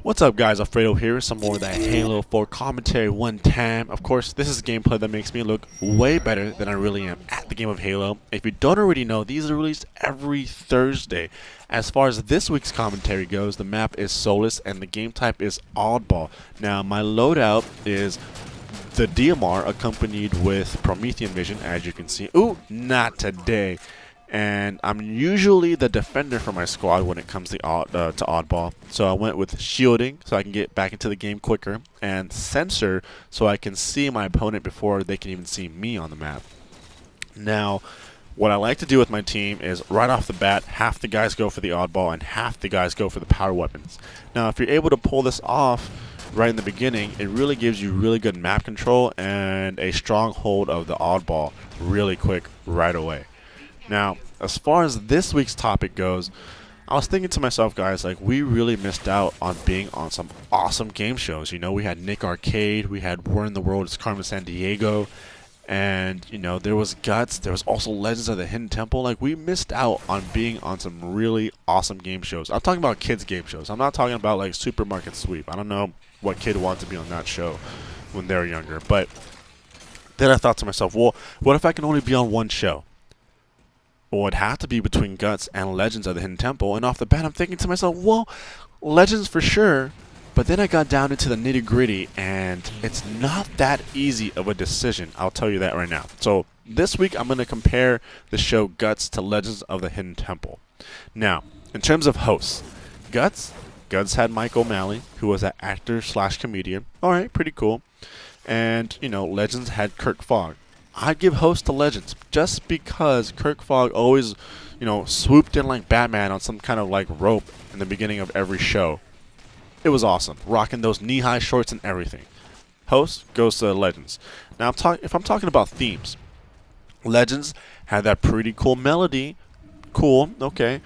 What's up guys, Alfredo here, some more of that Halo 4 commentary one time. Of course, this is gameplay that makes me look way better than I really am at the game of Halo. If you don't already know, these are released every Thursday. As far as this week's commentary goes, the map is Solus and the game type is Oddball. Now, my loadout is the DMR accompanied with Promethean Vision, as you can see. Ooh, not today. And I'm usually the defender for my squad when it comes to Oddball. So I went with shielding so I can get back into the game quicker, and sensor so I can see my opponent before they can even see me on the map. Now, what I like to do with my team is right off the bat, half the guys go for the Oddball and half the guys go for the power weapons. Now, if you're able to pull this off right in the beginning, it really gives you really good map control and a strong hold of the Oddball really quick right away. Now, as far as this week's topic goes, I was thinking to myself, guys, like, we really missed out on being on some awesome game shows. You know, we had Nick Arcade, we had War in the World, it's Carmen San Diego, and, you know, there was Guts, there was also Legends of the Hidden Temple. Like, we missed out on being on some really awesome game shows. I'm talking about kids' game shows. I'm not talking about, like, Supermarket Sweep. I don't know what kid wants to be on that show when they're younger. But then I thought to myself, well, what if I can only be on one show? Well, it'd have to be between Guts and Legends of the Hidden Temple. And off the bat, I'm thinking to myself, well, Legends for sure. But then I got down into the nitty-gritty, and it's not that easy of a decision. I'll tell you that right now. So this week, I'm going to compare the show Guts to Legends of the Hidden Temple. Now, in terms of hosts, Guts had Mike O'Malley, who was an actor/comedian. All right, pretty cool. And, you know, Legends had Kirk Fogg. I'd give host to Legends just because Kirk Fogg always, you know, swooped in like Batman on some kind of like rope in the beginning of every show. It was awesome, rocking those knee-high shorts and everything. Host goes to Legends. Now, if I'm talking about themes, Legends had that pretty cool melody. Cool, okay.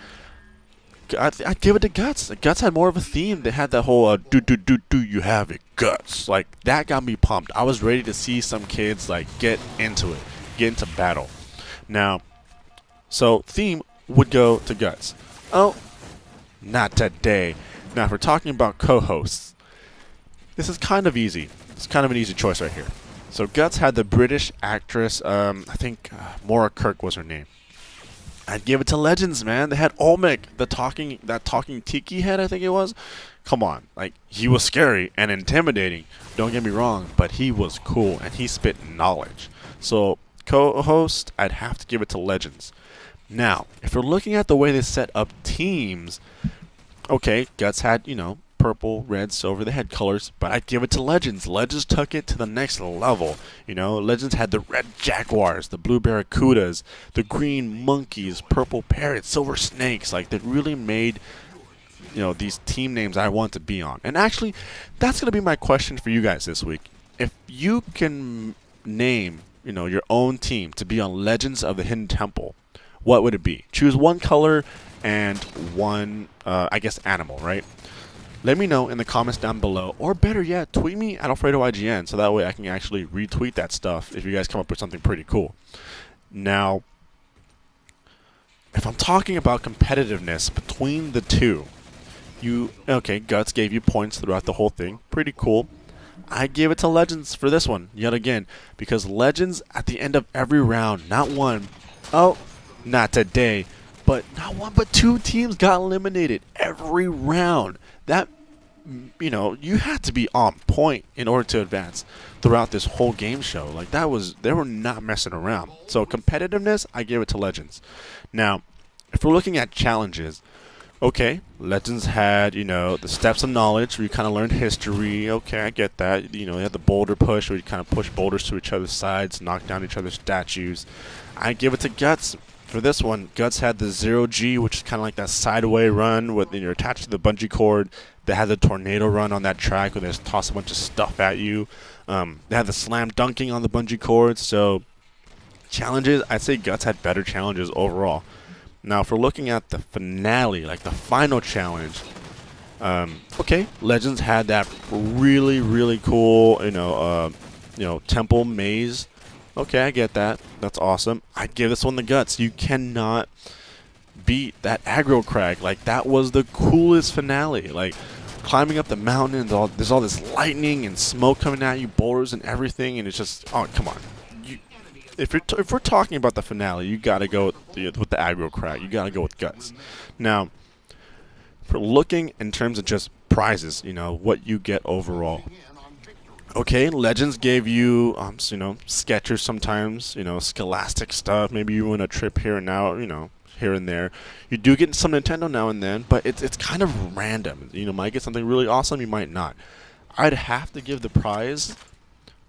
I'd give it to Guts. Guts had more of a theme. They had that whole do you have it, Guts. Like, that got me pumped. I was ready to see some kids like get into it, get into battle. Now, so theme would go to Guts. Oh, not today. Now, if we're talking about co-hosts, this is kind of easy. It's kind of an easy choice right here. So Guts had the British actress, I think Maura Kirk was her name. I'd give it to Legends, man. They had Olmec, that talking tiki head, I think it was. Come on, like, he was scary and intimidating. Don't get me wrong, but he was cool and he spit knowledge. So co-host, I'd have to give it to Legends. Now, if we're looking at the way they set up teams, okay, Guts had, you know, purple, red, silver. They had colors, but I'd give it to Legends. Legends took it to the next level. You know, Legends had the red jaguars, the blue barracudas, the green monkeys, purple parrots, silver snakes. Like, they really made, you know, these team names I want to be on. And actually, that's going to be my question for you guys this week. If you can name, you know, your own team to be on Legends of the Hidden Temple, what would it be? Choose one color and one, I guess, animal, right? Let me know in the comments down below, or better yet, tweet me at AlfredoIGN, so that way I can actually retweet that stuff if you guys come up with something pretty cool. Now, if I'm talking about competitiveness between the two, okay, Guts gave you points throughout the whole thing, pretty cool. I give it to Legends for this one, yet again, because Legends at the end of every round, not today, but not one but two teams got eliminated every round. That, you know, you had to be on point in order to advance throughout this whole game show. Like, they were not messing around. So competitiveness, I give it to Legends. Now, if we're looking at challenges, okay, Legends had, you know, the steps of knowledge where you kind of learned history. Okay, I get that. You know, they had the boulder push where you kind of push boulders to each other's sides, knock down each other's statues. I give it to Guts. For this one, Guts had the 0G, which is kind of like that sideway run with, you're attached to the bungee cord. They had the tornado run on that track where they just toss a bunch of stuff at you. They had the slam dunking on the bungee cord. So challenges, I'd say Guts had better challenges overall. Now, if we're looking at the finale, like the final challenge, okay, Legends had that really, really cool, you know, temple maze. Okay, I get that. That's awesome. I'd give this one the Guts. You cannot beat that aggro crag. Like, that was the coolest finale. Like, climbing up the mountain, and there's all this lightning and smoke coming at you, boulders and everything, and it's just, oh, come on. If we're talking about the finale, you gotta go with the aggro crag. You gotta go with guts. Now, for looking in terms of just prizes, you know, what you get overall. Okay, Legends gave you, you know, sketchers sometimes, you know, scholastic stuff. Maybe you win a trip here and now, you know, here and there. You do get some Nintendo now and then, but it's kind of random. You know, might get something really awesome, you might not. I'd have to give the prize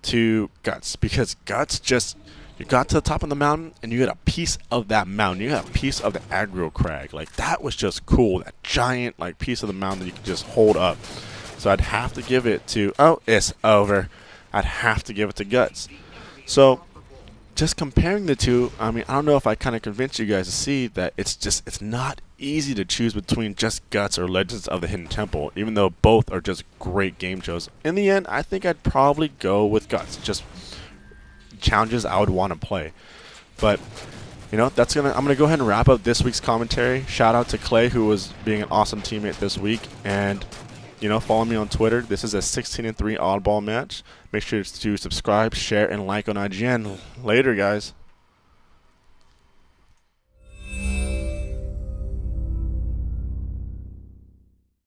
to Guts, because Guts just, you got to the top of the mountain and you get a piece of that mountain. You got a piece of the aggro crag. Like, that was just cool. That giant, like, piece of the mountain that you can just hold up. So I'd have to give it to, oh, it's over. I'd have to give it to Guts. So just comparing the two, I mean, I don't know if I kind of convinced you guys to see that it's not easy to choose between just Guts or Legends of the Hidden Temple, even though both are just great game shows. In the end, I think I'd probably go with Guts. Just challenges I would want to play. But you know, I'm gonna go ahead and wrap up this week's commentary. Shout out to Clay, who was being an awesome teammate this week, and you know, follow me on Twitter. This is a 16-3 oddball match. Make sure to subscribe, share, and like on IGN. Later, guys.